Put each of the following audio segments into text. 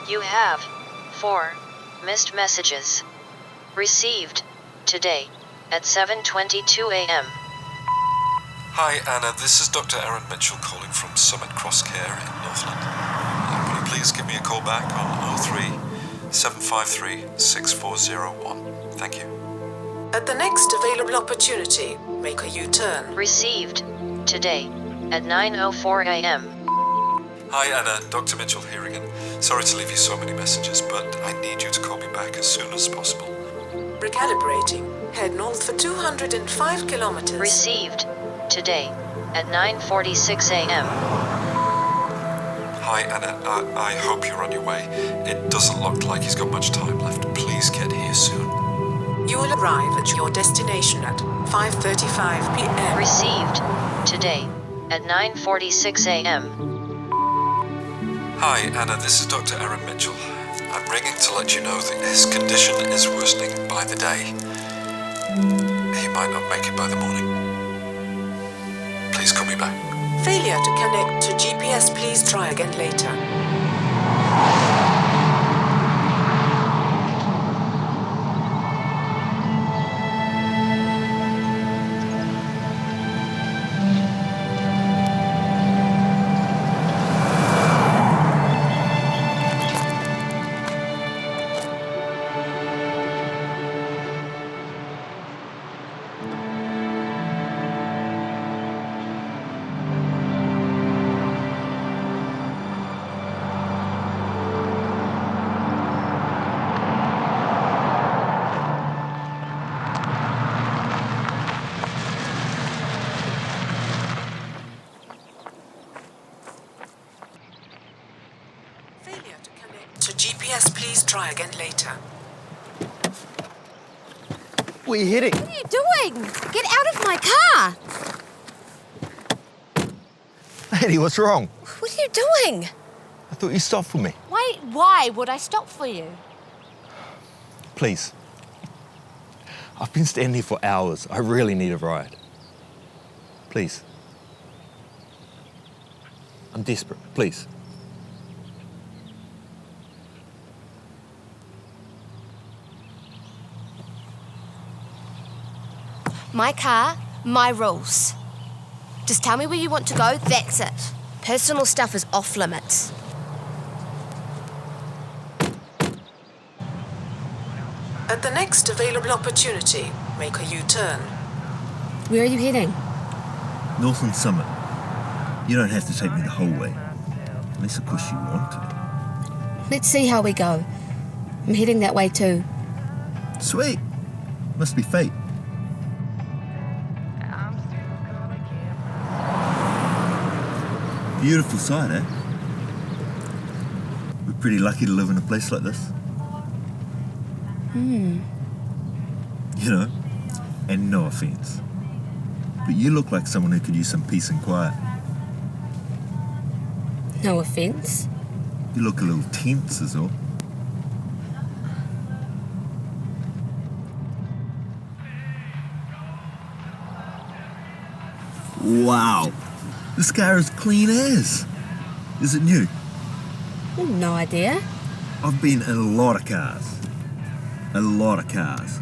You have 4 missed messages. Received today at 7:22 a.m. Hi Anna, this is Dr. Aaron Mitchell calling from Summit Cross Care in Northland. Will you please give me a call back on 03 753 6401? Thank you. At the next available opportunity, make a U-turn. Received today at 9:04 a.m. Hi Anna, Dr. Mitchell here again. Sorry to leave you so many messages, but I need you to call me back as soon as possible. Recalibrating. Head north for 205 kilometers. Received today at 9:46 a.m. Hi Anna, I hope you're on your way. It doesn't look like he's got much time left. Please get here soon. You will arrive at your destination at 5:35 p.m. Received today at 9:46 a.m. Hi Anna, this is Dr. Aaron Mitchell. I'm ringing to let you know that his condition is worsening by the day. He might not make it by the morning. Please call me back. Failure to connect to GPS. Please try again later. Failure to connect to GPS. Please try again later. Where are you heading? What are you doing? Get out of my car! Lady, what's wrong? What are you doing? I thought you stopped for me. Why would I stop for you? Please. I've been standing here for hours. I really need a ride. Please. I'm desperate. Please. My car, my rules. Just tell me where you want to go, that's it. Personal stuff is off limits. At the next available opportunity, make a U-turn. Where are you heading? Northland Summit. You don't have to take me the whole way. Unless, of course, you want to. Let's see how we go. I'm heading that way too. Sweet. Must be fate. Beautiful sight, eh? We're pretty lucky to live in a place like this. You know, and no offence, but you look like someone who could use some peace and quiet. No offence. You look a little tense is all. Wow, this car is clean as. Is it new? No idea. I've been in a lot of cars. A lot of cars.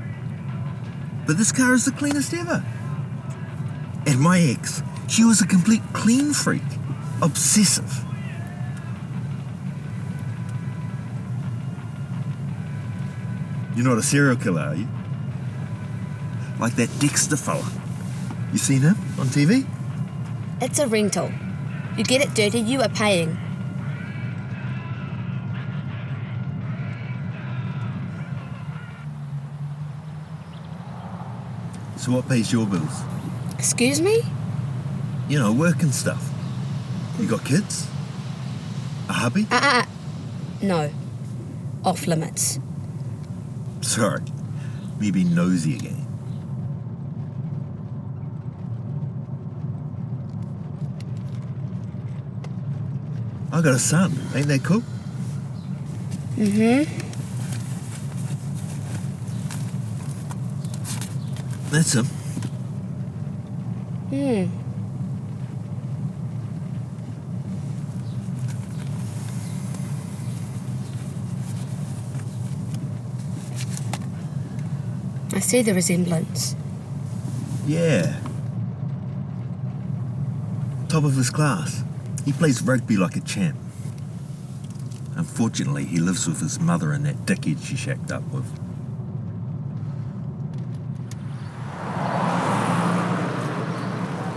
But this car is the cleanest ever. And my ex, she was a complete clean freak. Obsessive. You're not a serial killer, are you? Like that Dexter fella. You seen him on TV? It's a rental. You get it dirty, you are paying. So what pays your bills? Excuse me? You know, work and stuff. You got kids? A hubby? No. Off limits. Sorry. Me being nosy again. I got a son. Ain't that cool? That's him. I see the resemblance. Yeah. Top of his class. He plays rugby like a champ. Unfortunately, he lives with his mother and that dickhead she shacked up with.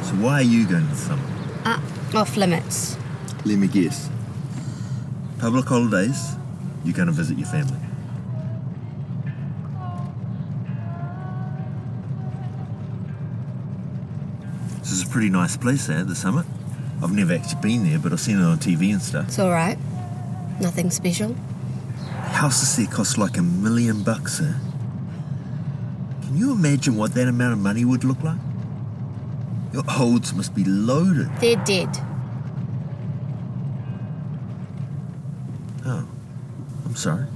So why are you going to summer? Off limits. Let me guess. Public holidays, you're going to visit your family. This is a pretty nice place, the summit. I've never actually been there, but I've seen it on TV and stuff. It's all right. Nothing special. Houses there cost like $1 million, Can you imagine what that amount of money would look like? Your holds must be loaded. They're dead. Oh, I'm sorry.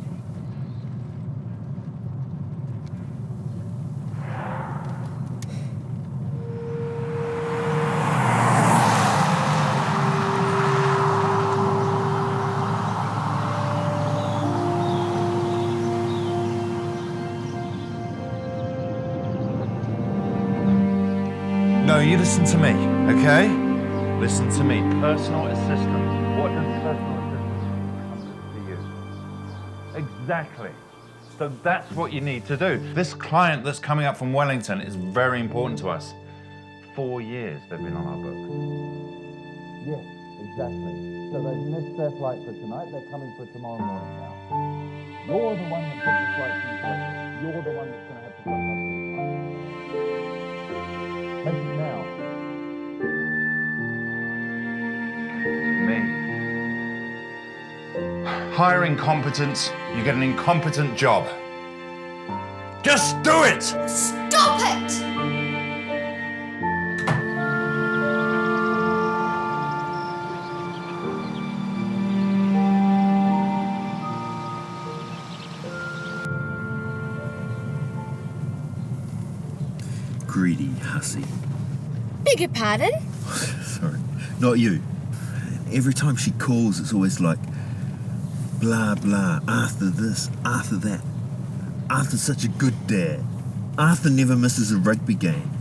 No, you listen to me, okay? Listen to me. Personal assistant. What does personal assistant come to you? Exactly. So that's what you need to do. This client that's coming up from Wellington is very important to us. 4 years they've been on our books. Yes, exactly. So they've missed their flight for tonight. They're coming for tomorrow morning now. You're the one that put the flight in. You're the one that's going to have to come up. Take it now. Me. Hire incompetence, you get an incompetent job. Just do it! Stop it! Greedy hussy. Beg your pardon? Sorry, not you. Every time she calls, it's always like, blah, blah, Arthur this, Arthur that. Arthur's such a good dad. Arthur never misses a rugby game.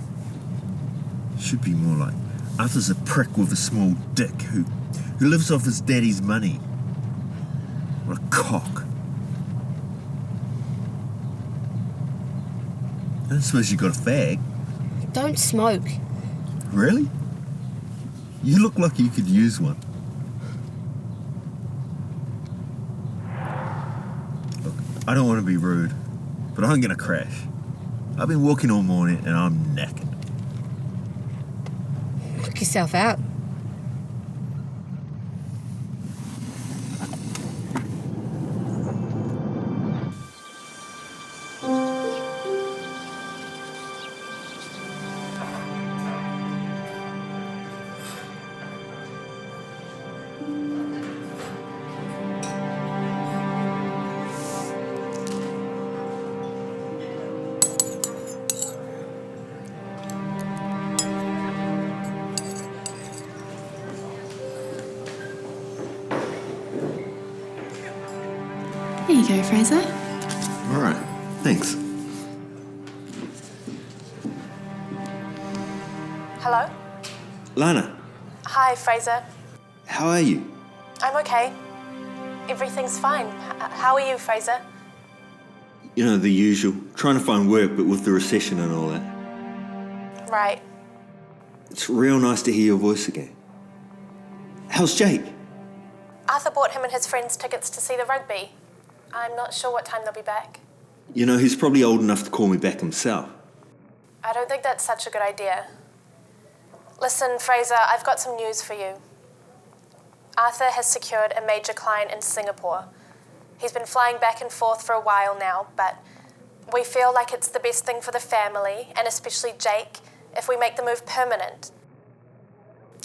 Should be more like, Arthur's a prick with a small dick who lives off his daddy's money. What a cock. I don't suppose you got a fag. Don't smoke. Really? You look like you could use one. Look, I don't want to be rude, but I'm gonna crash. I've been walking all morning and I'm knackered. Knock yourself out. Here you go, Fraser. All right, thanks. Hello? Lana, Hi, Fraser. how are you? I'm okay. Everything's fine. How are you, Fraser? You know, the usual. Trying to find work, but with the recession and all that. Right. It's real nice to hear your voice again. How's Jake? Arthur bought him and his friends tickets to see the rugby. I'm not sure what time they'll be back. You know, he's probably old enough to call me back himself. I don't think that's such a good idea. Listen, Fraser, I've got some news for you. Arthur has secured a major client in Singapore. He's been flying back and forth for a while now, but we feel like it's the best thing for the family, and especially Jake, if we make the move permanent.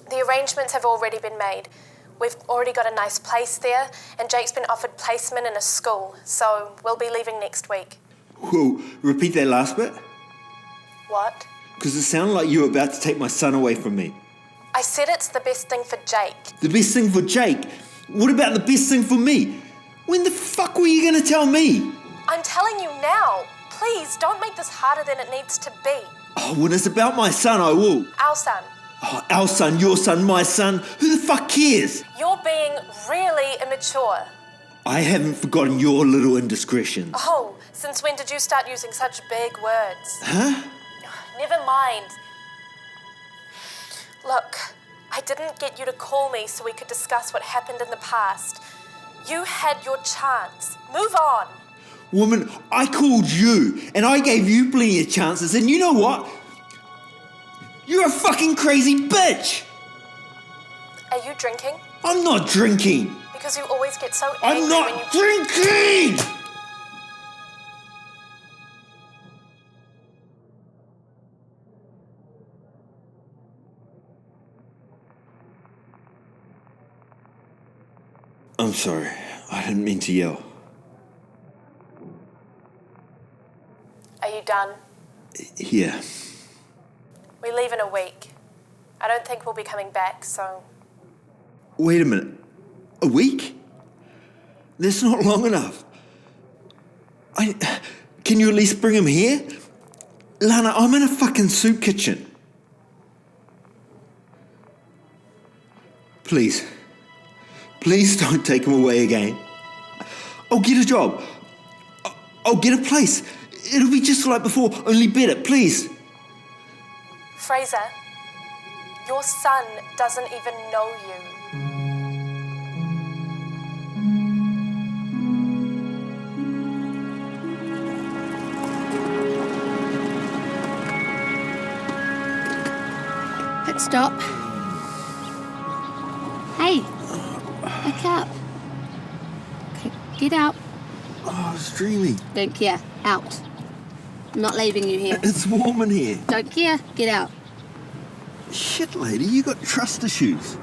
The arrangements have already been made. We've already got a nice place there, and Jake's been offered placement in a school, so we'll be leaving next week. Whoa, repeat that last bit? What? Because it sounded like you were about to take my son away from me. I said it's the best thing for Jake. The best thing for Jake? What about the best thing for me? When the fuck were you going to tell me? I'm telling you now. Please, don't make this harder than it needs to be. Oh, when it's about my son, I will. Our son. Oh, our son, your son, my son. Who the fuck cares? You're being really immature. I haven't forgotten your little indiscretions. Oh, since when did you start using such big words? Huh? Never mind. Look, I didn't get you to call me so we could discuss what happened in the past. You had your chance. Move on. Woman, I called you, and I gave you plenty of chances, and you know what? You're a fucking crazy bitch! Are you drinking? I'm not drinking! Because you always get so angry I'm not when you... drinking! I'm sorry. I didn't mean to yell. Are you done? Yeah. We leave in a week. I don't think we'll be coming back, so... Wait a minute. A week? That's not long enough. Can you at least bring him here? Lana, I'm in a fucking soup kitchen. Please. Please don't take him away again. I'll get a job. I'll get a place. It'll be just like before, only better, please. Fraser, your son doesn't even know you. Pit stop. Hey, wake up. Okay, get out. Oh, I was dreaming. Don't care. Out. I'm not leaving you here. It's warm in here. Don't care. Get out. Shit, lady, you got trust issues.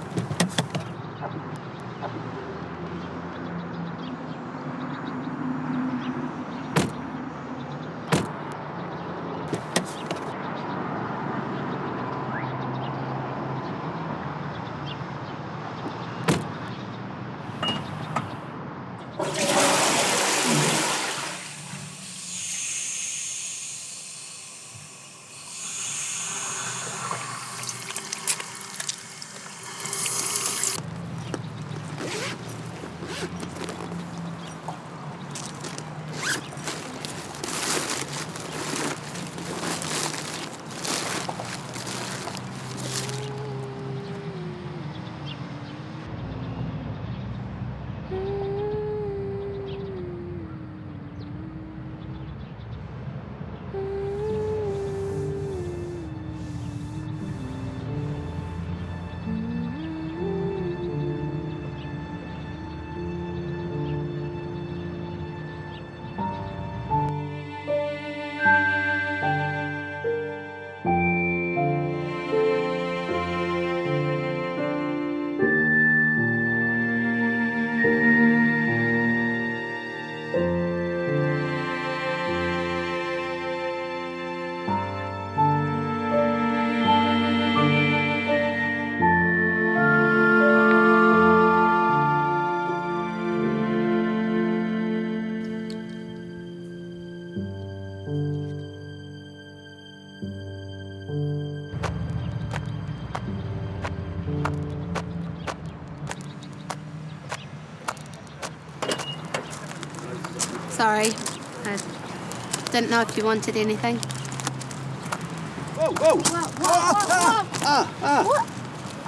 Sorry. I didn't know if you wanted anything. Whoa, whoa! What?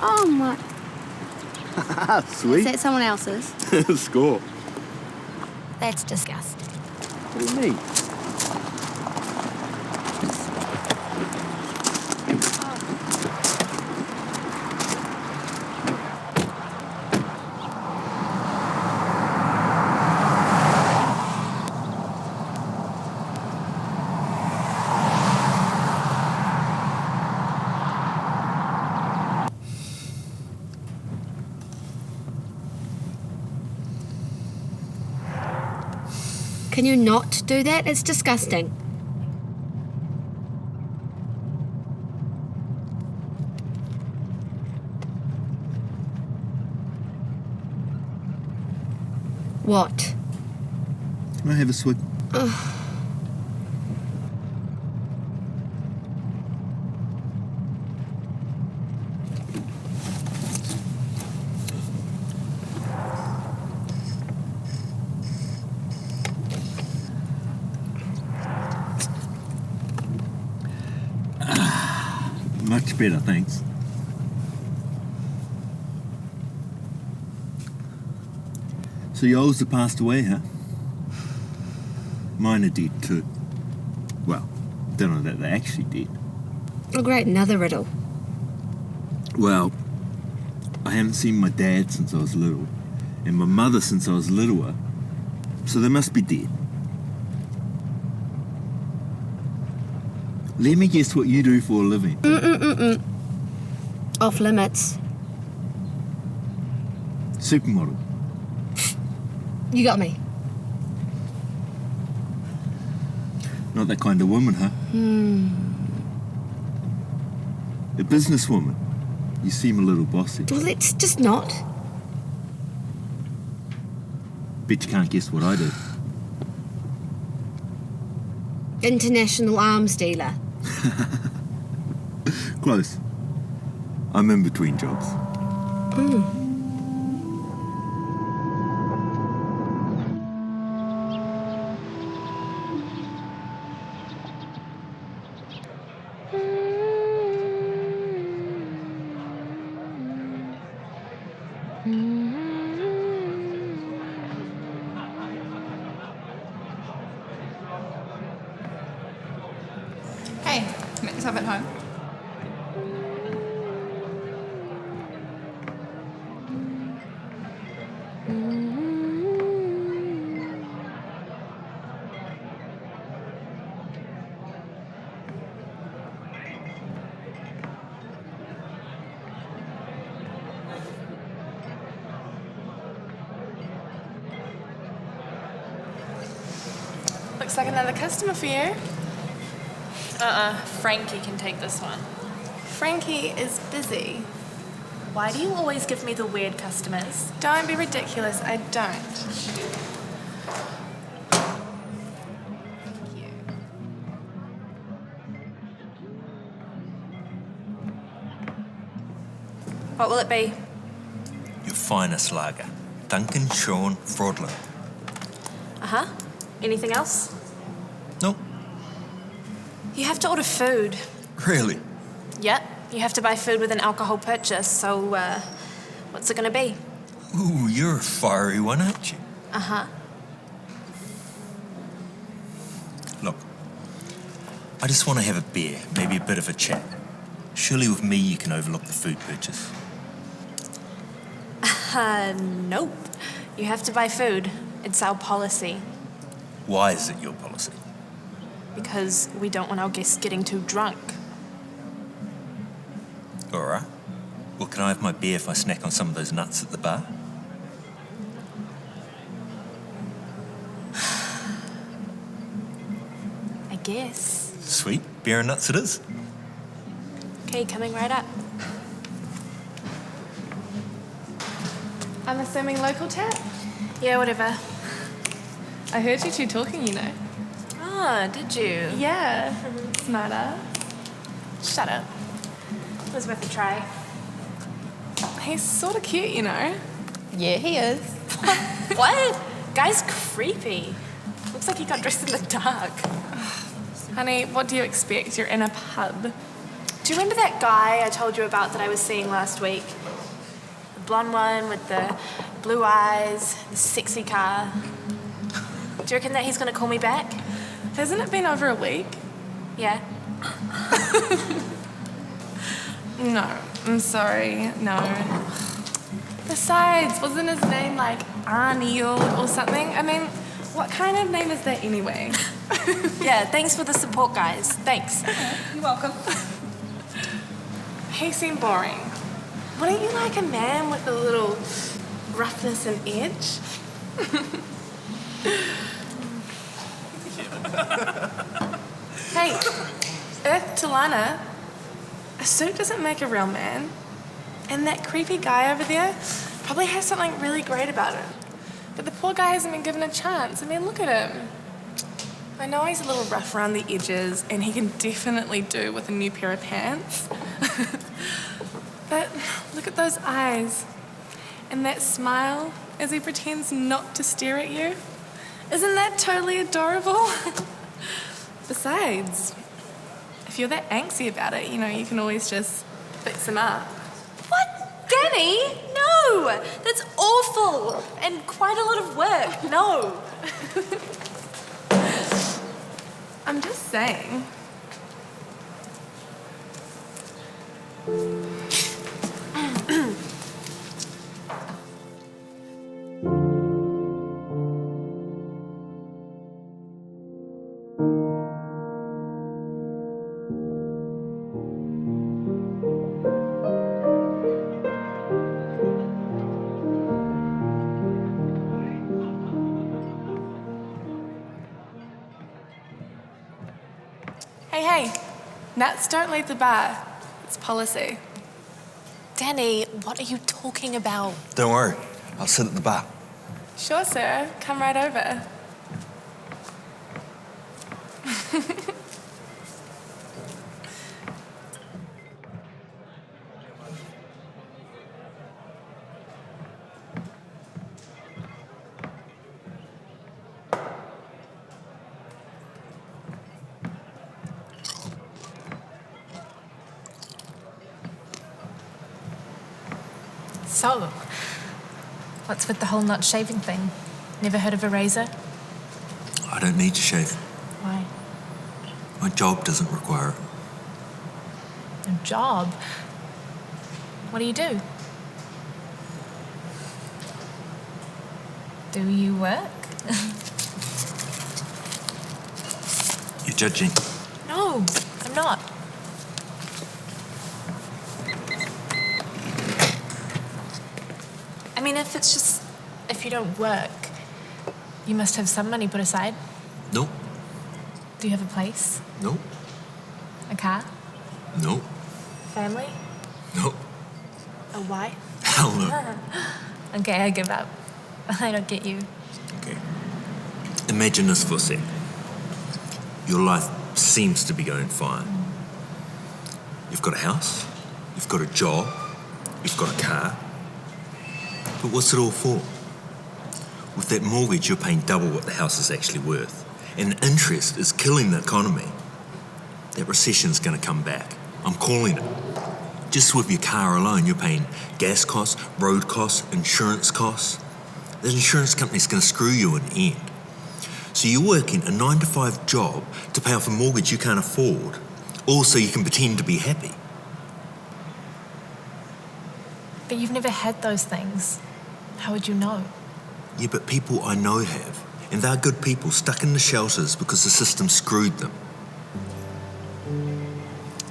Oh my... Sweet. Is that someone else's? Score. That's disgusting. What do you mean? Can you not do that? It's disgusting. What? Can I have a swig? Much better, thanks. So your olds have passed away, huh? Mine are dead too. Well, don't know that they're actually dead. Oh, great, another riddle. Well, I haven't seen my dad since I was little, and my mother since I was littler, so they must be dead. Let me guess what you do for a living. Off limits. Supermodel. You got me. Not that kind of woman, huh? A businesswoman. You seem a little bossy. Well, it's just not. Bet you can't guess what I do. International arms dealer. Close. I'm in between jobs. Hey, met yourself at home? Looks like another customer for you. Frankie can take this one. Frankie is busy. Why do you always give me the weird customers? Don't be ridiculous, I don't. What will it be? Your finest lager. Duncan Sean Fraudlin. Uh-huh. Anything else? Nope. You have to order food. Really? Yep. You have to buy food with an alcohol purchase, so, what's it gonna be? Ooh, you're a fiery one, aren't you? Uh-huh. Look, I just want to have a beer, maybe a bit of a chat. Surely with me you can overlook the food purchase. Nope. You have to buy food. It's our policy. Why is it your policy? Because we don't want our guests getting too drunk. All right. Well, can I have my beer if I snack on some of those nuts at the bar? I guess. Sweet. Beer and nuts it is. Okay, coming right up. I'm assuming local tap? Yeah, whatever. I heard you two talking, you know. Ah, did you? Yeah. Smarter. Shut up. It was worth a try. He's sort of cute, you know. Yeah, he is. What? Guy's creepy. Looks like he got dressed in the dark. Honey, what do you expect? You're in a pub. Do you remember that guy I told you about that I was seeing last week? The blonde one with the blue eyes, the sexy car. Do you reckon that he's going to call me back? Hasn't it been over a week? Yeah. No, I'm sorry, no. Besides, wasn't his name like Neil or something? I mean, what kind of name is that anyway? Yeah, thanks for the support, guys. Thanks. You're welcome. He seemed boring. Wouldn't you like a man with a little roughness and edge? Hey, Earth to Lana, a suit doesn't make a real man. And that creepy guy over there probably has something really great about him. But the poor guy hasn't been given a chance. I mean, look at him. I know he's a little rough around the edges, and he can definitely do with a new pair of pants. But look at those eyes. And that smile as he pretends not to stare at you. Isn't that totally adorable? Besides, if you're that angsty about it, you know, you can always just fix him up. What? Danny? No! That's awful! And quite a lot of work. No! I'm just saying. Hey, Nats don't leave the bar. It's policy. Danny, what are you talking about? Don't worry, I'll sit at the bar. Sure, sir. Come right over. So, what's with the whole not shaving thing? Never heard of a razor? I don't need to shave. Why? My job doesn't require it. A job? What do you do? Do you work? You're judging. No, I'm not. I mean, if you don't work, you must have some money put aside. Nope. Do you have a place? Nope. A car? Nope. Family? Nope. A wife? Hell no. Okay, I give up. I don't get you. Okay. Imagine this for a sec. Your life seems to be going fine. You've got a house, you've got a job, you've got a car. But what's it all for? With that mortgage, you're paying double what the house is actually worth. And interest is killing the economy. That recession's going to come back. I'm calling it. Just with your car alone, you're paying gas costs, road costs, insurance costs. The insurance company's going to screw you in the end. So you're working a 9-to-5 job to pay off a mortgage you can't afford, all so you can pretend to be happy. But you've never had those things. How would you know? Yeah, but people I know have. And they're good people stuck in the shelters because the system screwed them.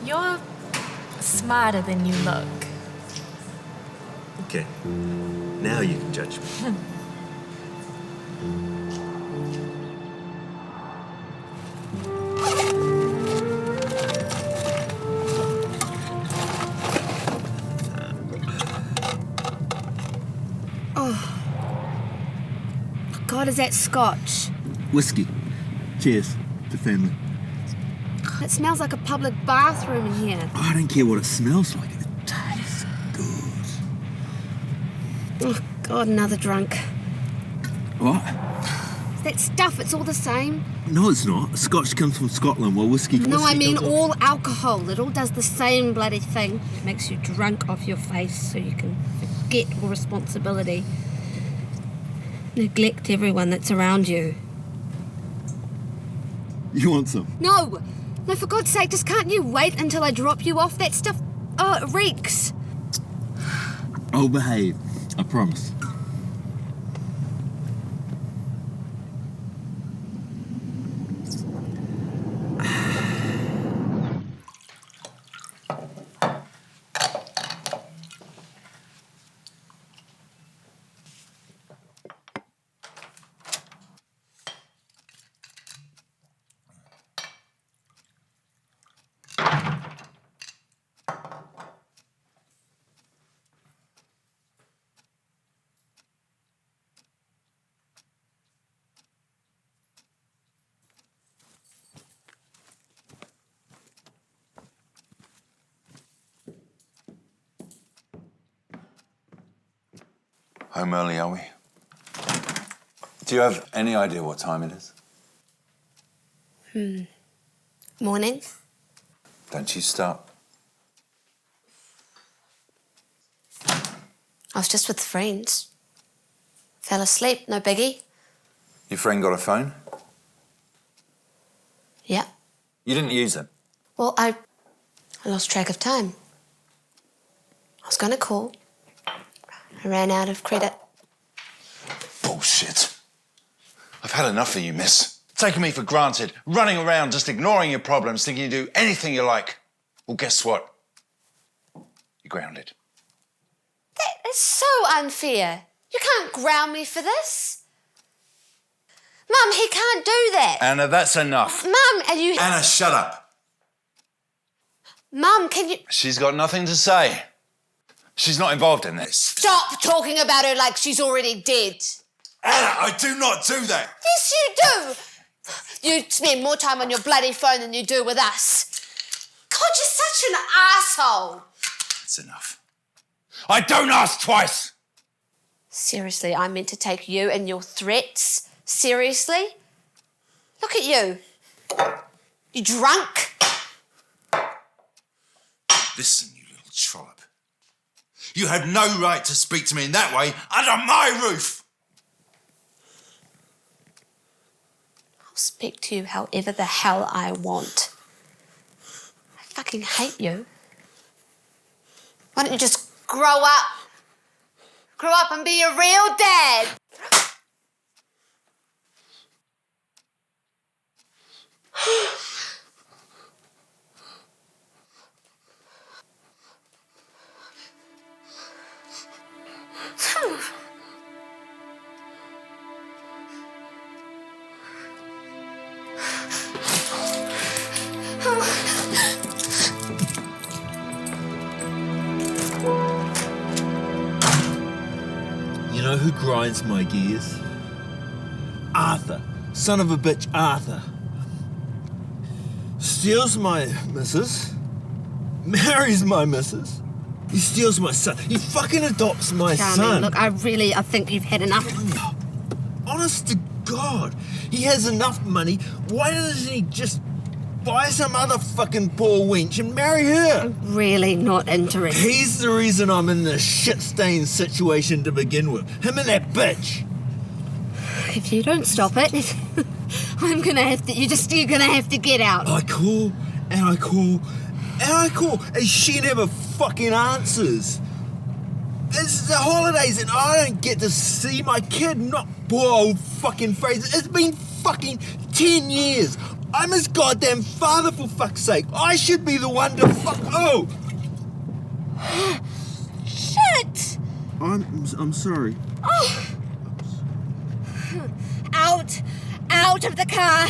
You're smarter than you look. Okay. Now you can judge me. God, is that scotch? Whiskey. Cheers to family. It smells like a public bathroom in here. Oh, I don't care what it smells like. It tastes good. Oh, God, another drunk. What? That stuff, it's all the same. No, it's not. Scotch comes from Scotland, while whiskey... No, I mean all alcohol. It all does the same bloody thing. It makes you drunk off your face so you can forget all responsibility. Neglect everyone that's around you. You want some? No! No, for God's sake, just can't you wait until I drop you off? That stuff, it reeks. I'll behave. I promise. Home early, are we? Do you have any idea what time it is? Morning? Don't you start. I was just with friends. Fell asleep, no biggie. Your friend got a phone? Yeah. You didn't use it? Well, I lost track of time. I was going to call. I ran out of credit. Bullshit. I've had enough of you, miss. Taking me for granted, running around, just ignoring your problems, thinking you do anything you like. Well, guess what? You're grounded. That is so unfair. You can't ground me for this. Mum, he can't do that. Anna, that's enough. Mum, are you... Anna, shut up. Mum, can you... She's got nothing to say. She's not involved in this. Stop talking about her like she's already dead. Anna, I do not do that. Yes, you do. You spend more time on your bloody phone than you do with us. God, you're such an asshole. That's enough. I don't ask twice. Seriously, I meant to take you and your threats seriously. Look at you. You drunk? Listen, you little trollop. You had no right to speak to me in that way under my roof. I'll speak to you however the hell I want. I fucking hate you. Why don't you just grow up? Grow up and be a real dad. You know who grinds my gears? Arthur. Son of a bitch, Arthur. Steals my missus. Marries my missus. He steals my son. He fucking adopts my son. Look, I think you've had enough. Honest to God, he has enough money. Why doesn't he just buy some other fucking poor wench and marry her? I'm really not interested. He's the reason I'm in this shit-stained situation to begin with. Him and that bitch. If you don't stop it, I'm gonna have to. You're gonna have to get out. I call and I call and I call, and she never fucking answers. It's the holidays and I don't get to see my kid, not poor old fucking Fraser. It's been fucking 10 years. I'm his goddamn father, for fuck's sake. I should be the one to fuck. Oh! Shit! I'm sorry. Oh. Out of the car!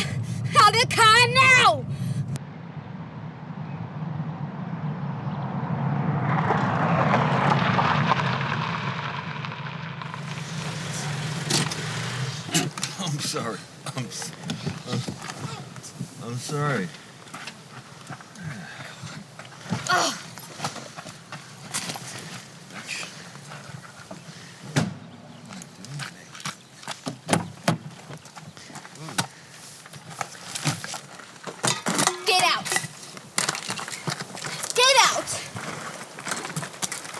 Out of the car now! I'm sorry. I'm sorry. Oh. Get out! Get out!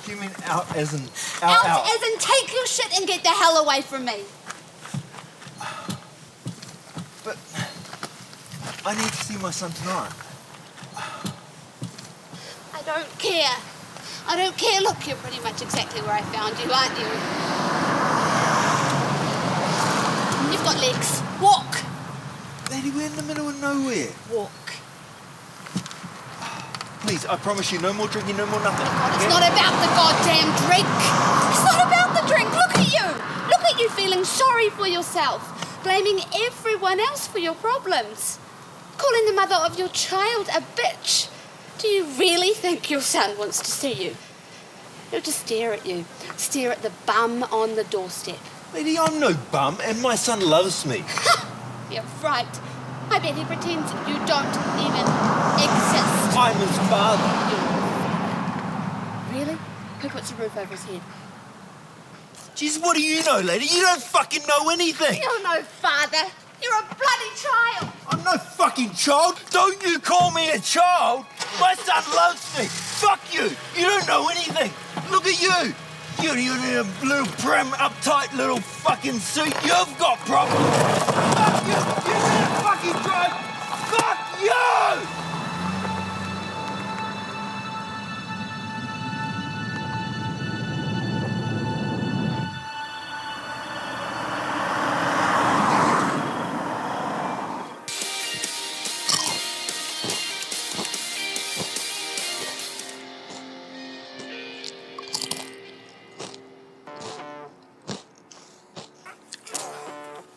Do you mean out as in out? Out as in take your shit and get the hell away from me. But I need to see my son tonight. I don't care. I don't care. Look, you're pretty much exactly where I found you, aren't you? You've got legs. Walk. Lady, we're in the middle of nowhere. Walk. Please, I promise you, no more drinking, no more nothing. It's not about the goddamn drink. It's not about the drink. Look at you. Look at you feeling sorry for yourself. Blaming everyone else for your problems. Calling the mother of your child a bitch. Do you really think your son wants to see you? He'll just stare at you. Stare at the bum on the doorstep. Lady, I'm no bum, and my son loves me. You're right. I bet he pretends you don't even exist. I'm his father. Really? Who puts a roof over his head? Jeez, what do you know, lady? You don't fucking know anything. You're no father. You're a bloody child. I'm no fucking child. Don't you call me a child. My son loves me. Fuck you. You don't know anything. Look at you. You in a blue prim, uptight little fucking suit. You've got problems. Fuck you! You need a fucking drive. Fuck you!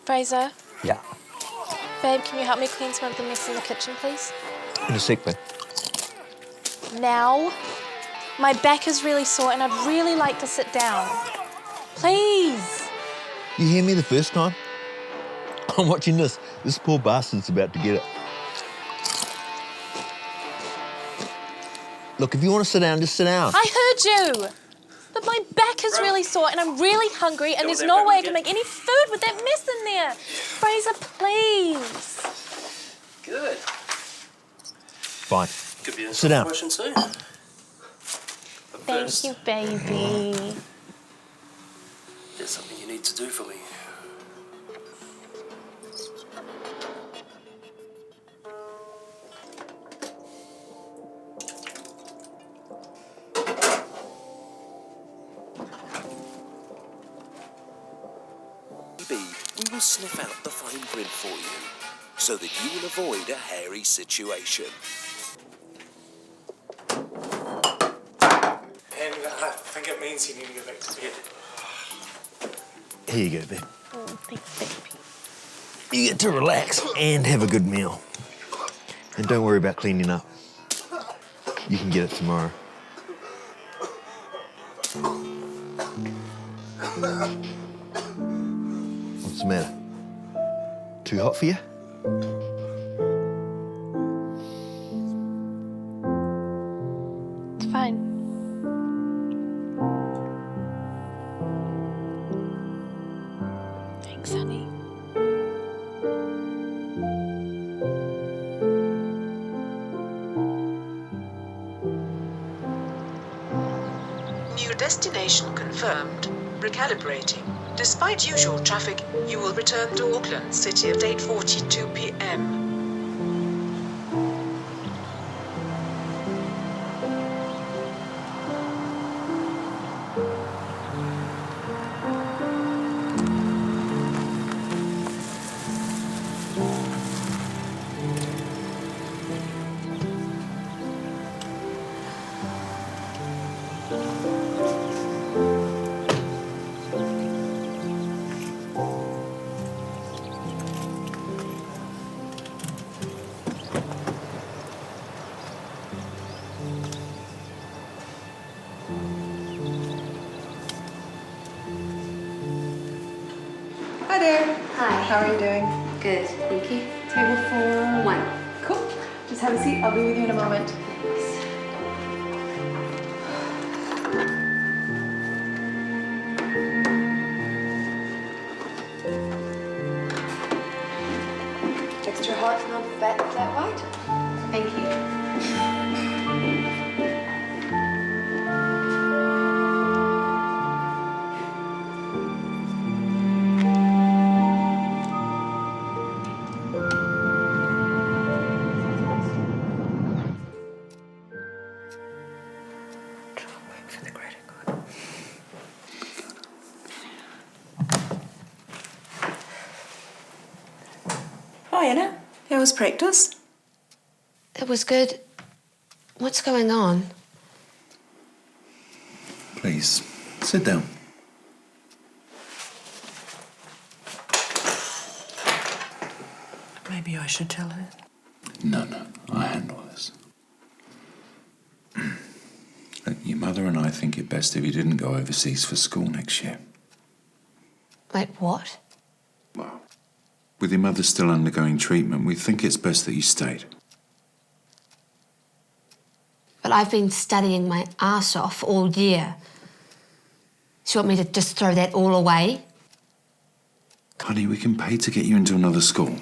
Fraser, Yeah, babe, can you help me clean some of the mess in the kitchen, please? in a sec, babe. Now? My back is really sore and I'd really like to sit down. Please. You hear me the first time? I'm watching this. This poor bastard's about to get it. Look, if you want to sit down, just sit down. I heard you. But my back is really sore and I'm really hungry and there's no way I can make any food with that mess in there. Fraser, please. Good. Fine. Could be in Sit down. motion soon. Thank you, baby. There's something you need to do for me. We will sniff out the fine print for you, so that you will avoid a hairy situation. And I think it means you need to go back to bed. Here you go, babe. Oh, thanks, baby. You get to relax and have a good meal. And don't worry about cleaning up. You can get it tomorrow. What's the matter? Too hot for you? It's fine. Thanks, honey. New destination confirmed. Recalibrating. Despite usual traffic, you will return to Auckland City at 8:42 p.m. Hi there. Hi. How are you doing? Good, thank you. Table for one. Cool. Just have a seat. I'll be with you in a moment. Extra hot, not fat, flat white. Thank you. Hi, Anna. How was practice? It was good. What's going on? Please, sit down. Maybe I should tell her. No, I handle this. Look, your mother and I think it best if you didn't go overseas for school next year. Wait, what? With your mother still undergoing treatment, we think it's best that you stayed. But I've been studying my ass off all year. So you want me to just throw that all away? Honey, we can pay to get you into another school.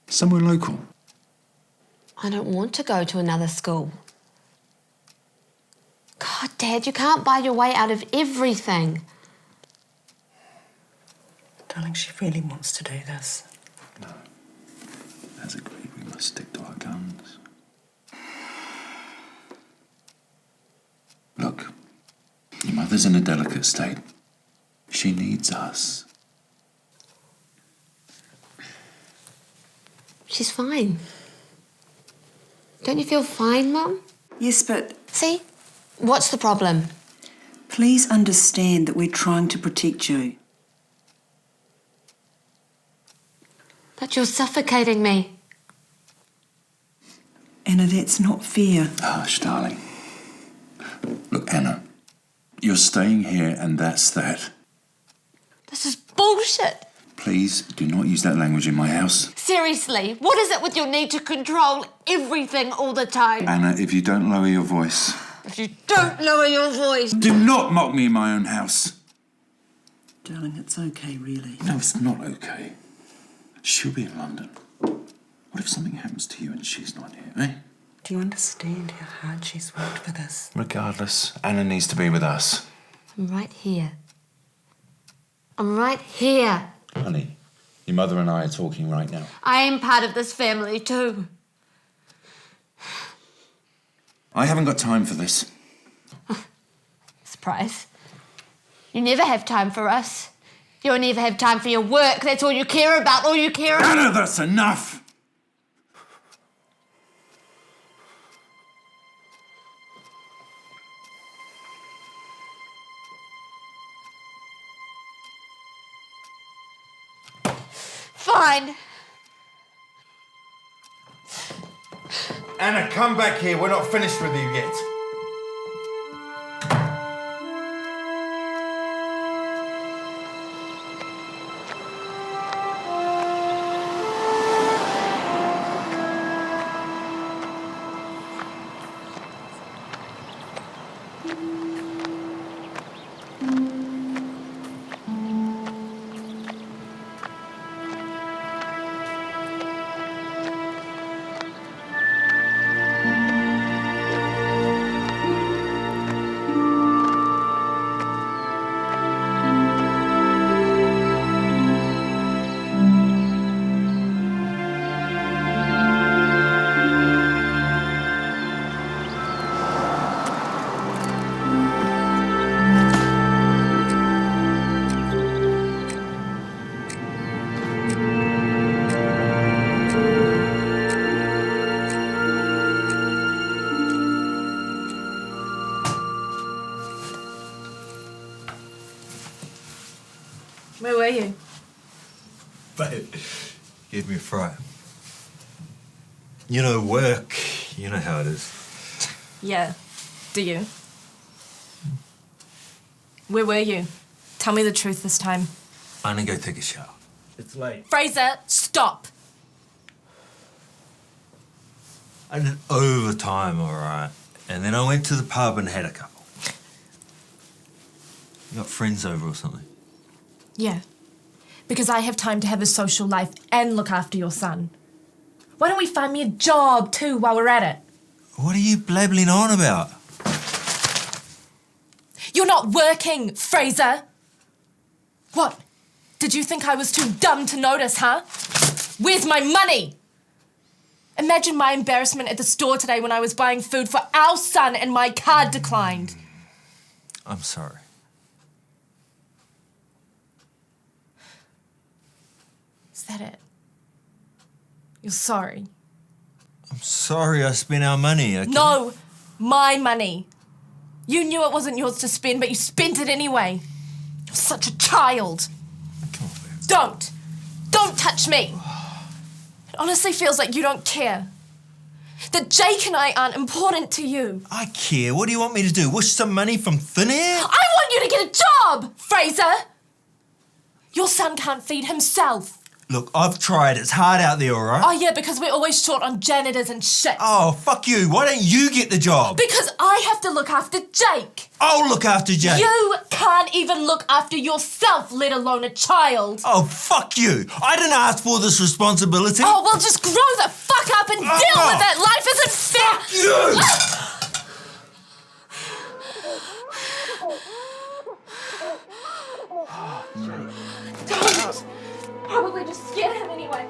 Somewhere local. I don't want to go to another school. God, Oh, Dad, you can't buy your way out of everything. Darling, she really wants to do this. No. As agreed, we must stick to our guns. Look, your mother's in a delicate state. She needs us. She's fine. Don't you feel fine, Mum? Yes, but... See? What's the problem? Please understand that we're trying to protect you. But you're suffocating me. Anna, that's not fair. Hush, darling. Look, Anna, you're staying here and that's that. This is bullshit. Please do not use that language in my house. Seriously, what is it with your need to control everything all the time? Anna, if you don't lower your voice... If you don't lower your voice... Do not mock me in my own house. Darling, it's okay, really. No, it's not okay. She'll be in London. What if something happens to you and she's not here, eh? Do you understand how hard she's worked for this? Regardless, Anna needs to be with us. I'm right here. I'm right here. Honey, your mother and I are talking right now. I am part of this family too. I haven't got time for this. Surprise. You never have time for us. You'll never have time for your work. That's all you care about. All you care about. Anna, that's enough! Fine. Anna, come back here. We're not finished with you yet. Where were you? Babe, gave me a fright. You know, work, you know how it is. Yeah. Do you? Where were you? Tell me the truth this time. I'm gonna go take a shower. It's late. Fraser, stop! I did overtime, all right. And then I went to the pub and had a couple. You got friends over or something? Yeah. Because I have time to have a social life and look after your son. Why don't we find me a job too while we're at it? What are you blabbling on about? You're not working, Fraser! What? Did you think I was too dumb to notice, huh? Where's my money? Imagine my embarrassment at the store today when I was buying food for our son and my card declined. I'm sorry. Is that it? You're sorry? I'm sorry I spent our money, okay? No, my money. You knew it wasn't yours to spend, but you spent it anyway. You're such a child. Come on, babe. Don't touch me. It honestly feels like you don't care. That Jake and I aren't important to you. I care. What do you want me to do? Wish some money from thin air? I want you to get a job, Fraser. Your son can't feed himself. Look, I've tried. It's hard out there, all right? Oh, yeah, because we're always short on janitors and shit. Oh, fuck you. Why don't you get the job? Because I have to look after Jake. I'll look after Jake. You can't even look after yourself, let alone a child. Oh, fuck you. I didn't ask for this responsibility. Oh, well, just grow the fuck up and deal with it. Life isn't fair. Fuck you. I just scared him anyway.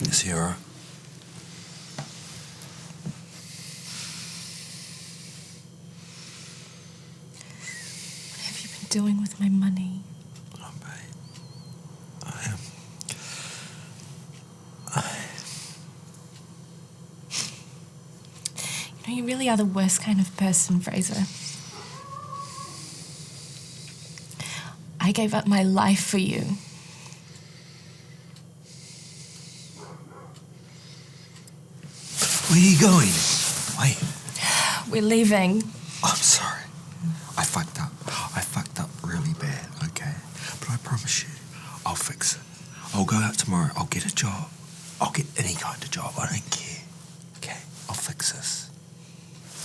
Is he alright? What have you been doing with my money? Oh, babe. You know, you really are the worst kind of person, Fraser. I gave up my life for you. Where are you going? Wait. We're leaving. I'm sorry. I fucked up. I fucked up really bad, okay? But I promise you, I'll fix it. I'll go out tomorrow. I'll get a job. I'll get any kind of job. I don't care. Okay? I'll fix this.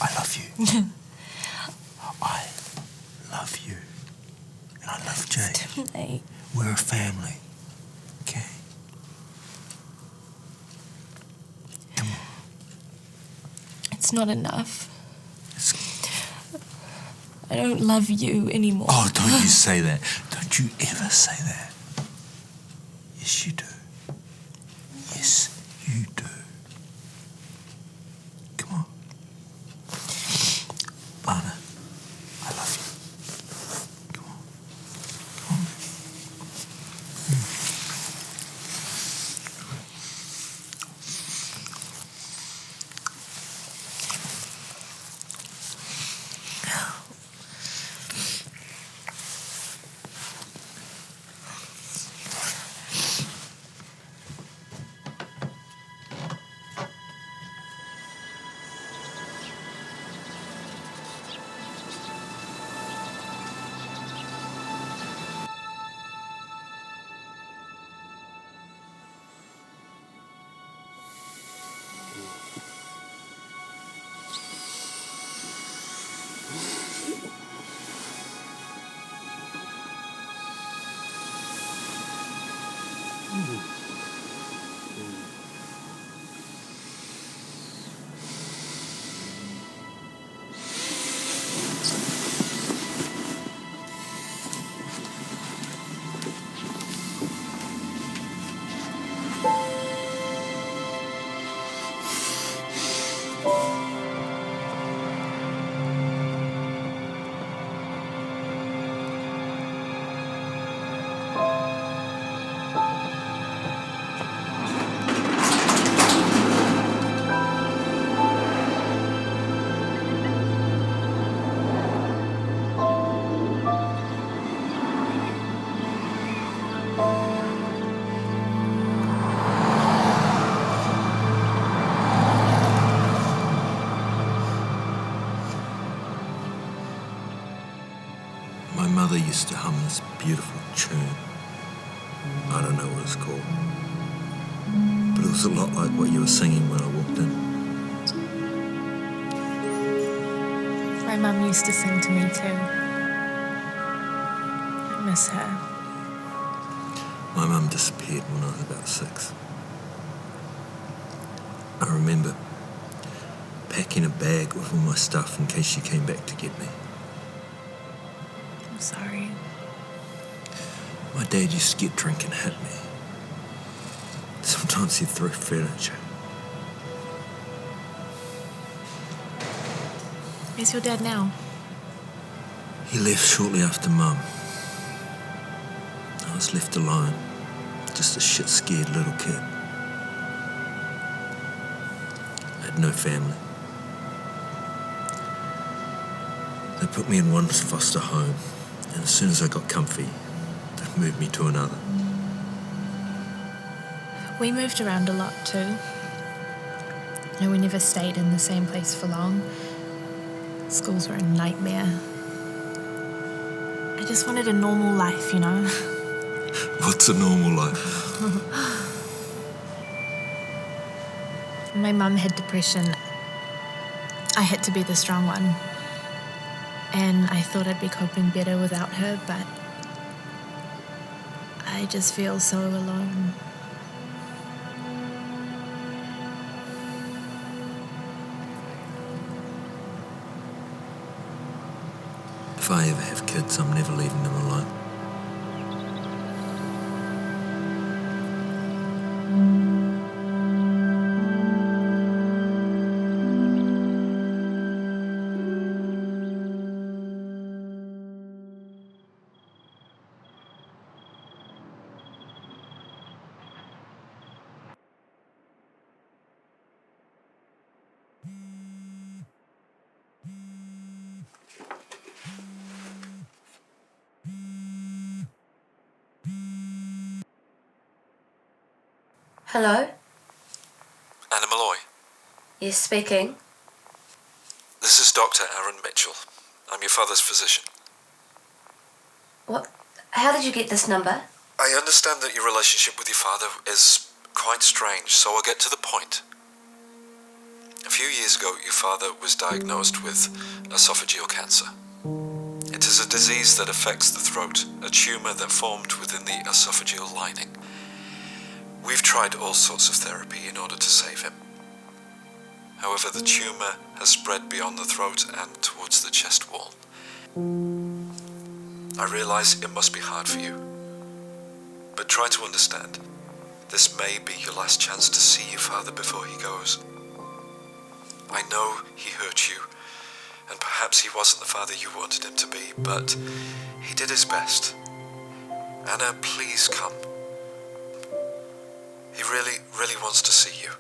I love you. I love you. And I love Jay. It's too late. We're a family. Okay? It's not enough. I don't love you anymore. Oh, don't you say that. Don't you ever say that. Yes, you do. Yes, you do. Come on. Lana, I love you. Come on. Come on. My mother used to hum this beautiful tune. I don't know what it's called. But it was a lot like what you were singing when I walked in. My mum used to sing to me too. I miss her. My mum disappeared when I was about 6. I remember packing a bag with all my stuff in case she came back to get me. I'm sorry. My dad used to get drunk and hit me. Sometimes he'd throw furniture. Where's your dad now? He left shortly after Mum. I was left alone, just a shit-scared little kid. I had no family. They put me in one foster home, and as soon as I got comfy, they moved me to another. We moved around a lot too. And we never stayed in the same place for long. Schools were a nightmare. I just wanted a normal life, you know? What's a normal life? My mum had depression. I had to be the strong one. And I thought I'd be coping better without her, but I just feel so alone. If I ever have kids, I'm never leaving them alone. Hello? Anna Malloy, Yes, speaking. this is Dr. Aaron Mitchell. I'm your father's physician. What? How did you get this number? I understand that your relationship with your father is quite strange, so I'll get to the point. A few years ago, your father was diagnosed with esophageal cancer. It is a disease that affects the throat, a tumour that formed within the esophageal lining. We've tried all sorts of therapy in order to save him. However, the tumour has spread beyond the throat and towards the chest wall. I realise it must be hard for you, but try to understand. This may be your last chance to see your father before he goes. I know he hurt you, and perhaps he wasn't the father you wanted him to be, but he did his best. Anna, please come. He really, really wants to see you.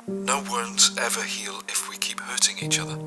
No wounds ever heal if we keep hurting each other.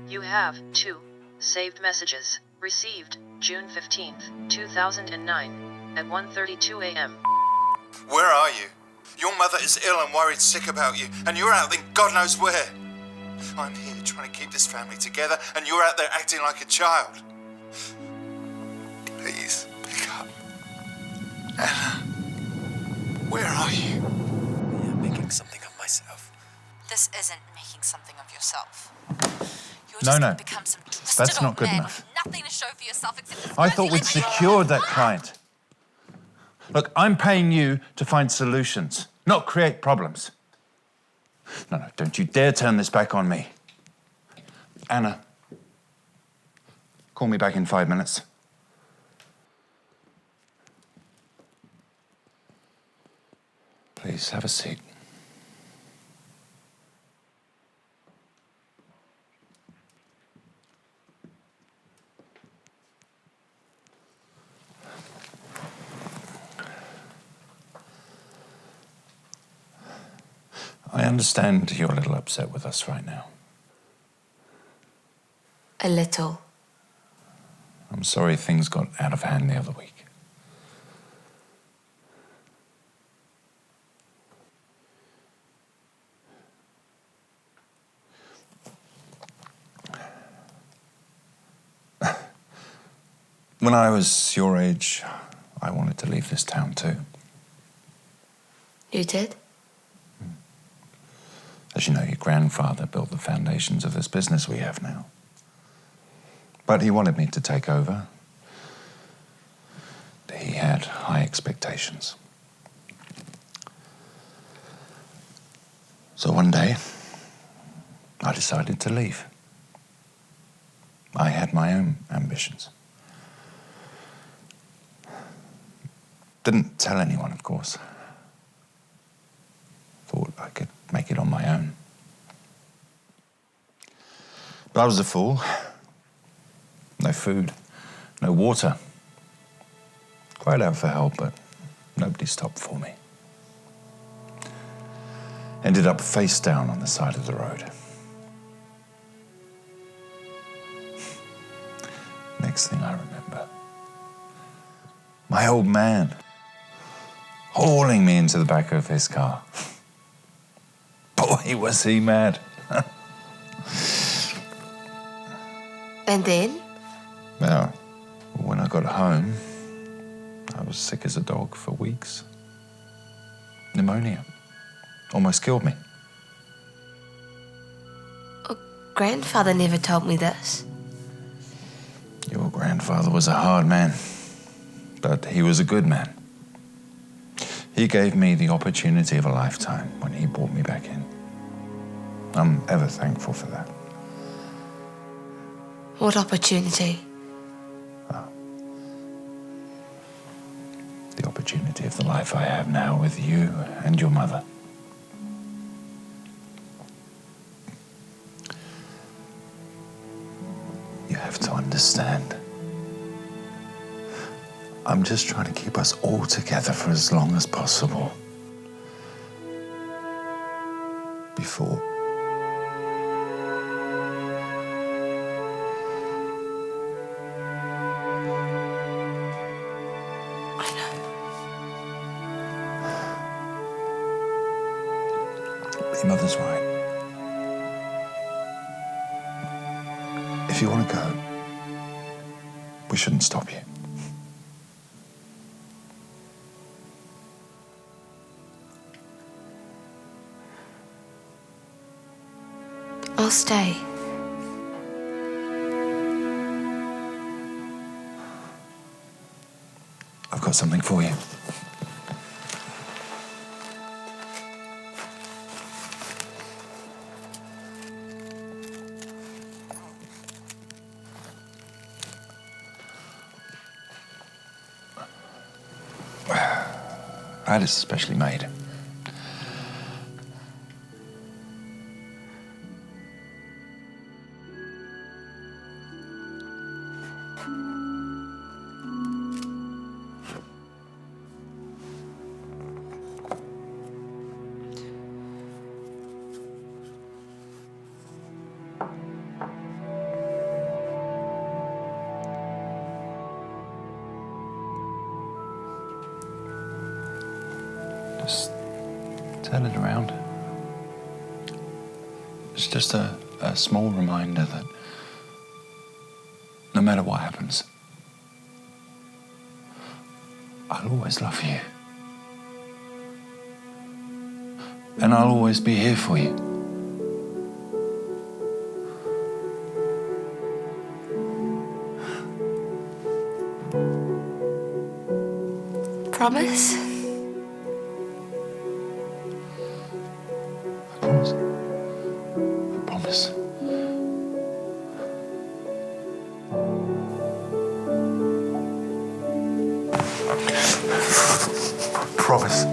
You have 2 saved messages received June 15th, 2009 at 1:32 a.m. Where are you? Your mother is ill and worried sick about you, and you're out there God knows where. I'm here trying to keep this family together, and you're out there acting like a child. Please, pick up. Anna, where are you? I'm making something of myself. This isn't making something of yourself. You're No, just no. gonna become some twisted That's old not good man enough. with nothing to show for yourself except this I thought we'd rosy lips. secured that client. Look, I'm paying you to find solutions, not create problems. No, don't you dare turn this back on me. Anna, call me back in 5 minutes. Please, have a seat. I understand you're a little upset with us right now. A little. I'm sorry things got out of hand the other week. When I was your age, I wanted to leave this town too. You did? As you know, your grandfather built the foundations of this business we have now. But he wanted me to take over. He had high expectations. So one day, I decided to leave. I had my own ambitions. Didn't tell anyone, of course. Thought I could make it on my own. But I was a fool. No food, no water. Cried out for help, but nobody stopped for me. Ended up face down on the side of the road. Next thing I remember, my old man hauling me into the back of his car. Boy, was he mad. And then? Well, when I got home, I was sick as a dog for weeks. Pneumonia. Almost killed me. Grandfather never told me this. Your grandfather was a hard man, but he was a good man. He gave me the opportunity of a lifetime when he brought me back in. I'm ever thankful for that. What opportunity? The opportunity of the life I have now with you and your mother. You have to understand. I'm just trying to keep us all together for as long as possible. Before. Your mother's right. If you want to go, we shouldn't stop you. I'll stay. I've got something for you. I had it specially made. Just turn it around. It's just a small reminder that no matter what happens, I'll always love you. And I'll always be here for you. Promise? I promise. Promise.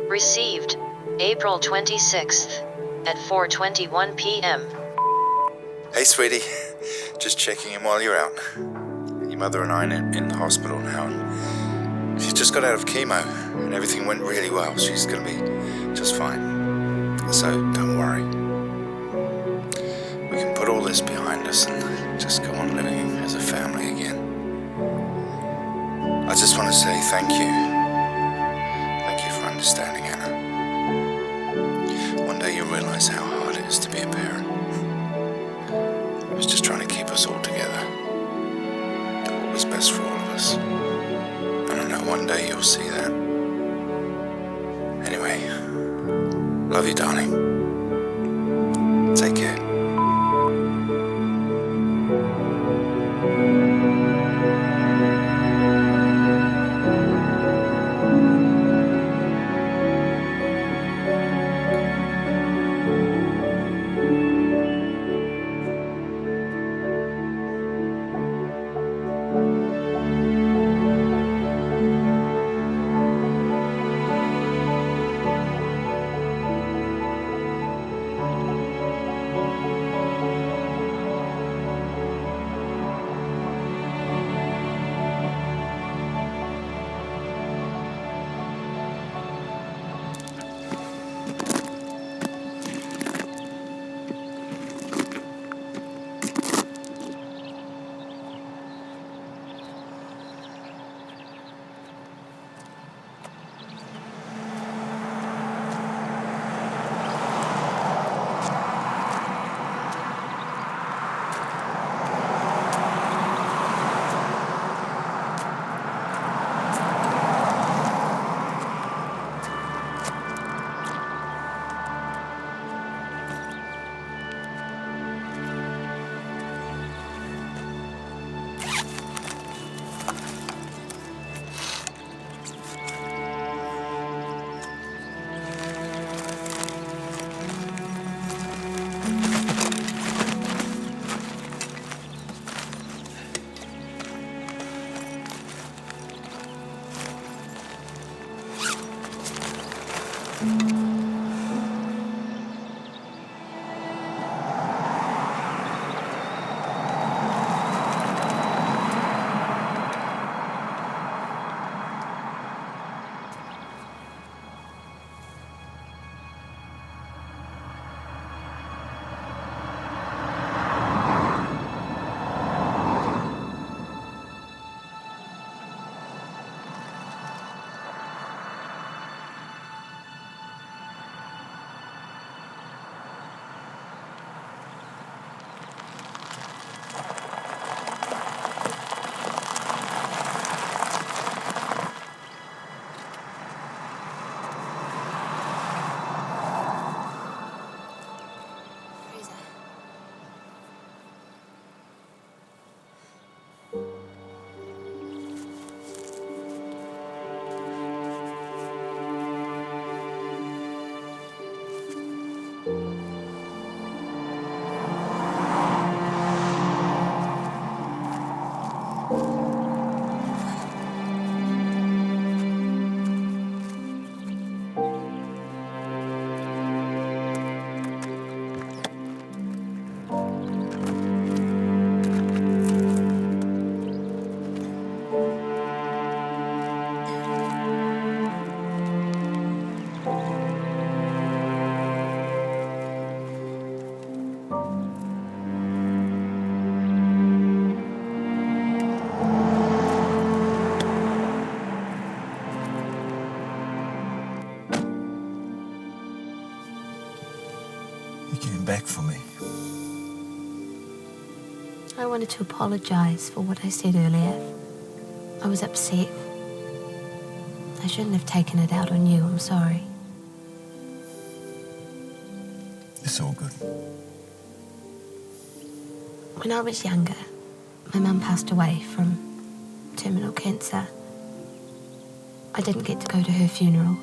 Received, April 26th, at 4:21 p.m. Hey, sweetie. Just checking in while you're out. Your mother and I are in the hospital now, and she's just got out of chemo, and everything went really well. She's gonna be just fine. So don't worry. We can put all this behind us and just go on living as a family again. I just want to say thank you. Thank you for understanding, Anna. One day you'll realize how hard it is to be a parent. I was just trying to keep us all together. Do what was best for all of us. And I know one day you'll see that. Anyway, love you, darling. Take care. Back for me. I wanted to apologise for what I said earlier. I was upset. I shouldn't have taken it out on you. I'm sorry. It's all good. When I was younger, my mum passed away from terminal cancer. I didn't get to go to her funeral.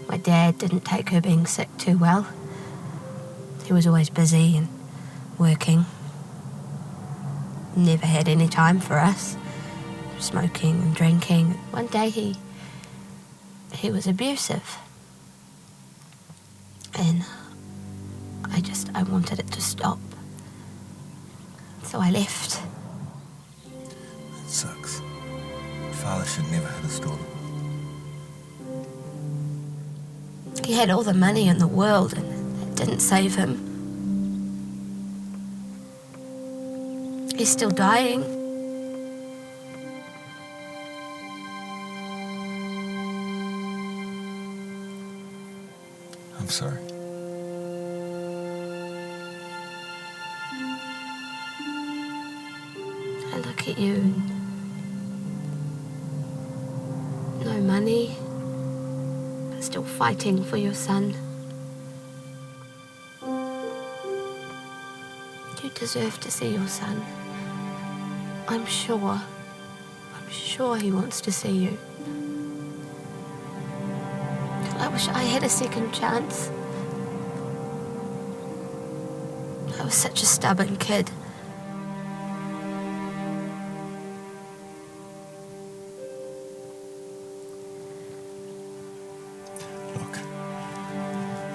My dad didn't take her being sick too well. He was always busy and working. Never had any time for us. Smoking and drinking. One day he was abusive. And I wanted it to stop. So I left. It sucks. Father should never hit his daughter. He had all the money in the world and it didn't save him. He's still dying. I'm sorry. I look at you. No money, but still fighting for your son. You deserve to see your son. I'm sure he wants to see you. I wish I had a second chance. I was such a stubborn kid.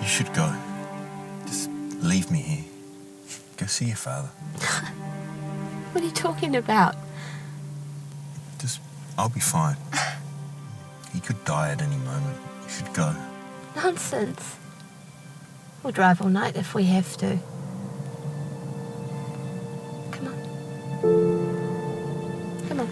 You should go. Just leave me here. Go see your father. What are you talking about? I'll be fine. He could die at any moment. You should go. Nonsense. We'll drive all night if we have to. Come on. Come on.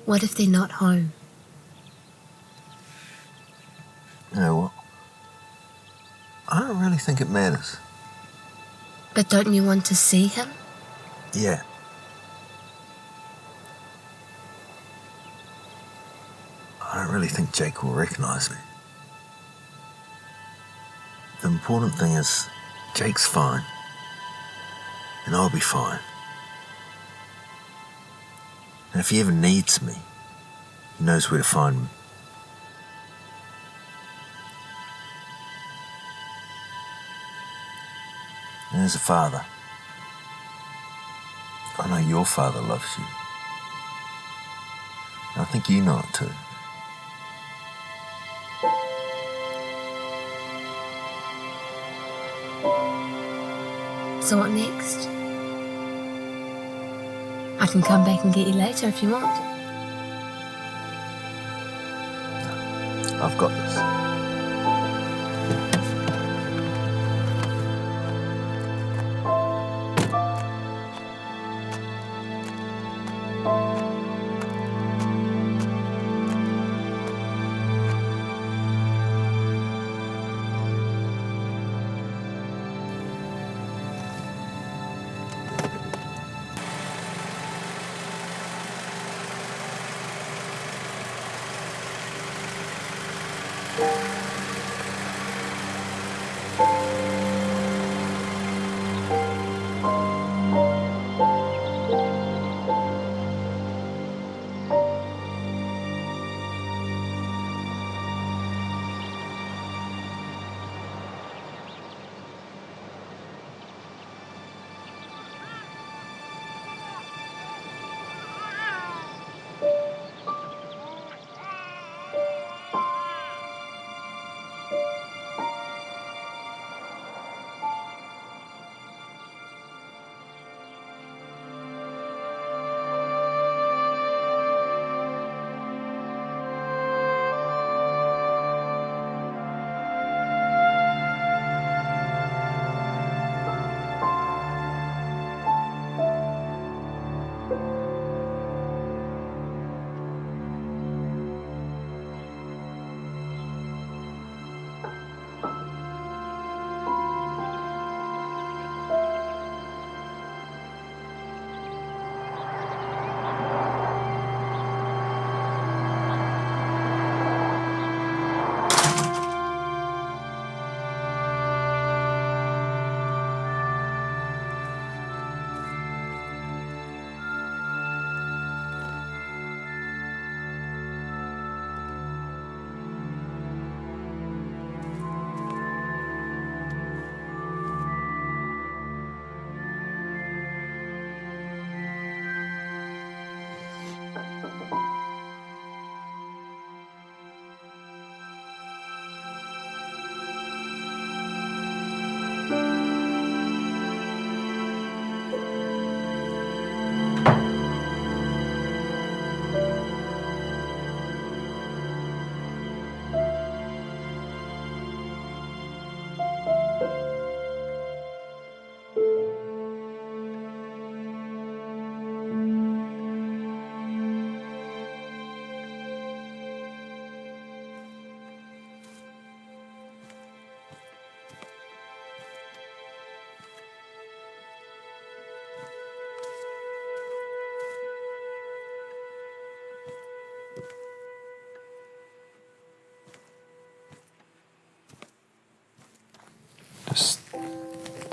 What if they're not home? You know what? I don't really think it matters. But don't you want to see him? Yeah. I don't really think Jake will recognise me. The important thing is Jake's fine. And I'll be fine. And if he ever needs me, he knows where to find me. And as a father, I know your father loves you. And I think you know it too. So what next? I can come back and get you later if you want. I've got this.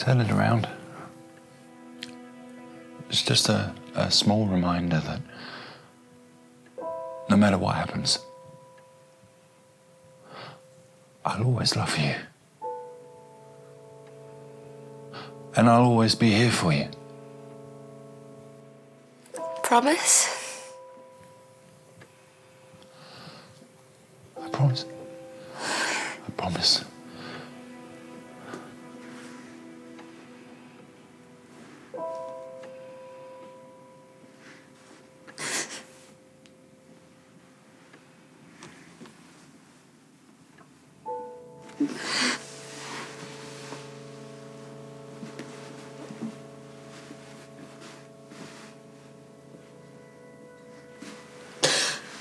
Turn it around. It's just a small reminder that no matter what happens, I'll always love you. And I'll always be here for you. Promise? I promise. I promise.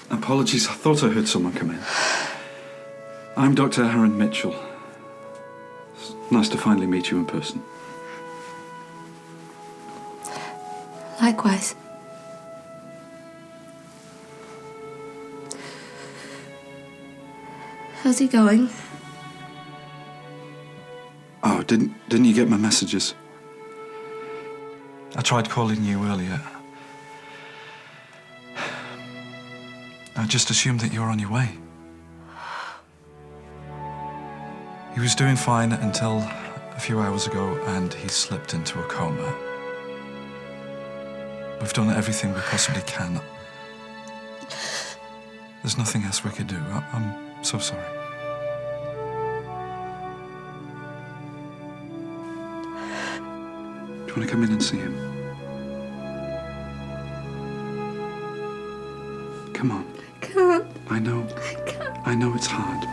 Apologies, I thought I heard someone come in. I'm Dr. Aaron Mitchell. It's nice to finally meet you in person. Likewise. How's he going? Oh, didn't you get my messages? I tried calling you earlier. I just assumed that you were on your way. He was doing fine until a few hours ago, and he slipped into a coma. We've done everything we possibly can. There's nothing else we could do. I'm so sorry. Do you want to come in and see him? Come on. I can't. I know. I can't. I know it's hard.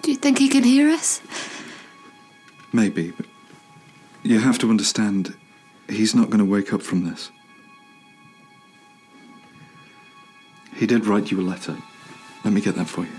Do you think he can hear us? Maybe, but you have to understand, he's not going to wake up from this. He did write you a letter. Let me get that for you.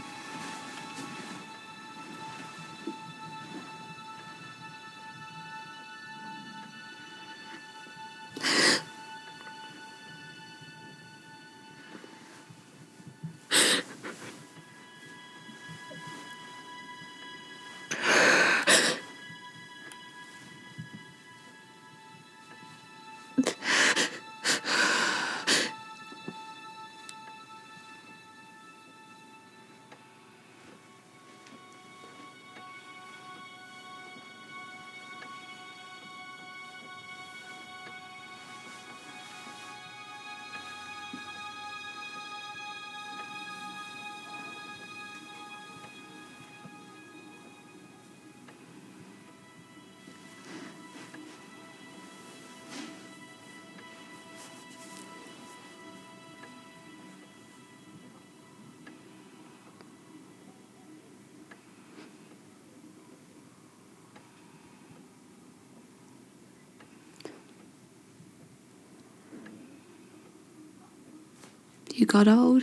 You got old.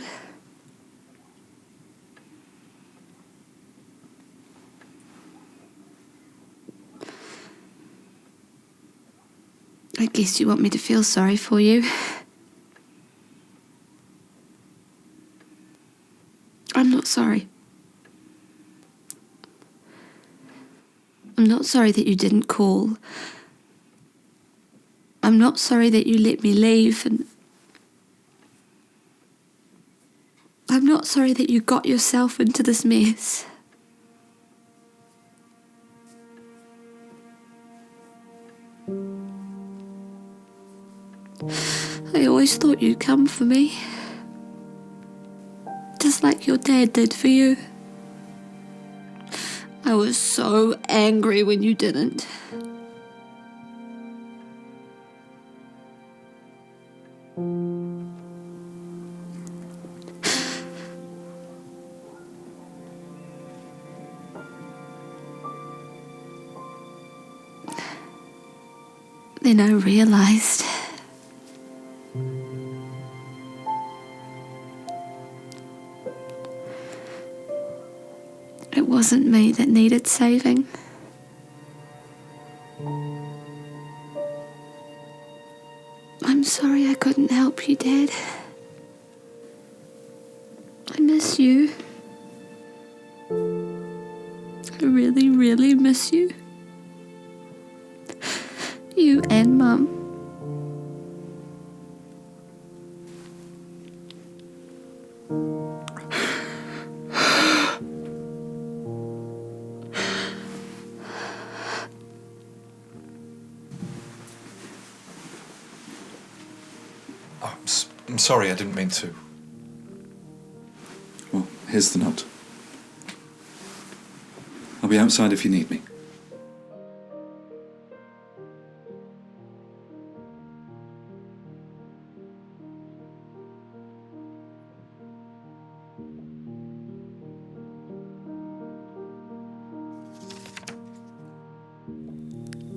I guess you want me to feel sorry for you. I'm not sorry. I'm not sorry that you didn't call. I'm not sorry that you let me leave, and I'm not sorry that you got yourself into this mess. I always thought you'd come for me. Just like your dad did for you. I was so angry when you didn't. Then I realised it wasn't me that needed saving. I'm sorry I couldn't help you, Dad. I miss you. I really, really miss you. You and Mum. I'm sorry, I didn't mean to. Well, here's the note. I'll be outside if you need me.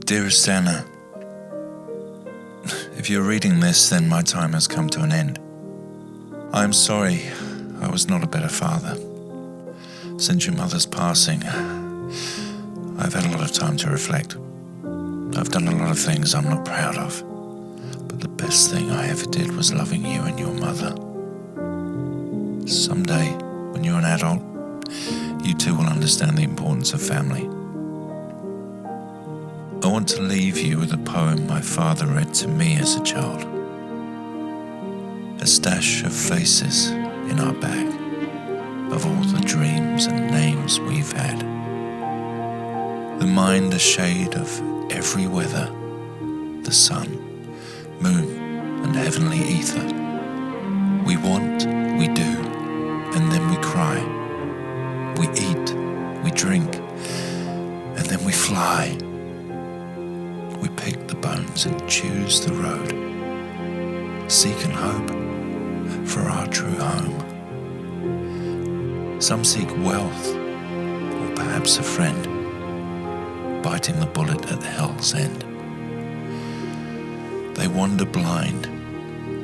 Dearest Anna, if you're reading this, then my time has come to an end. I am sorry I was not a better father. Since your mother's passing, I've had a lot of time to reflect. I've done a lot of things I'm not proud of, but the best thing I ever did was loving you and your mother. Someday, when you're an adult, you too will understand the importance of family. I want to leave you with a poem my father read to me as a child. A stash of faces in our bag, of all the dreams and names we've had. The mind a shade of every weather, the sun, moon, and heavenly ether. We want, we do, and then we cry. We eat, we drink, and then we fly. We pick the bones and choose the road. Seek and hope for our true home. Some seek wealth, or perhaps a friend, biting the bullet at hell's end. They wander blind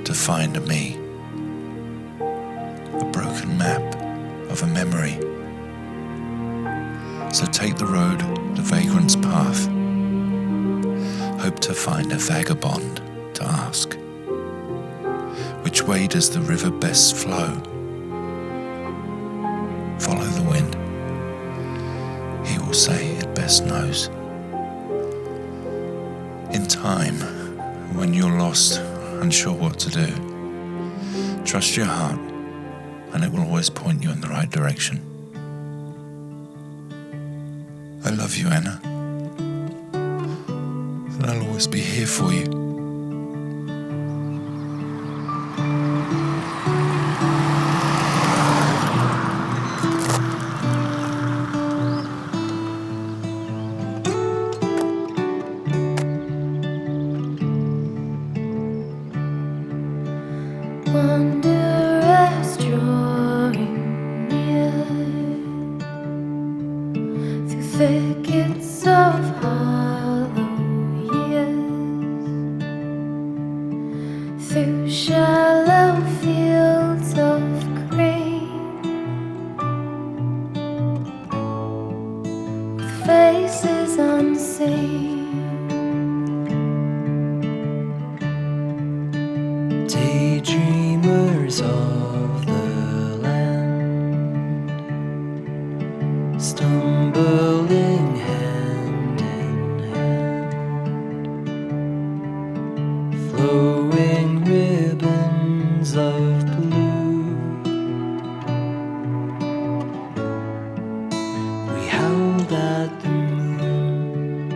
to find a me, a broken map of a memory. So take the road, the vagrant's path. Hope to find a vagabond to ask, which way does the river best flow? Follow the wind. He will say it best knows. In time, when you're lost, unsure what to do, trust your heart, and it will always point you in the right direction. I love you, Anna. And I'll always be here for you. Wanderers drawing near through thickets of hollow through shallow fields of grain, with faces unseen. Daydreamers of the land, stumbling hand in hand, flowing ribbons of blue. We howled at the moon,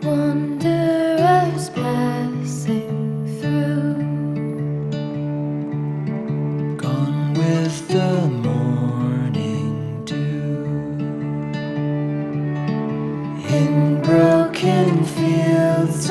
wanderers passing through. Gone with the morning dew. In broken fields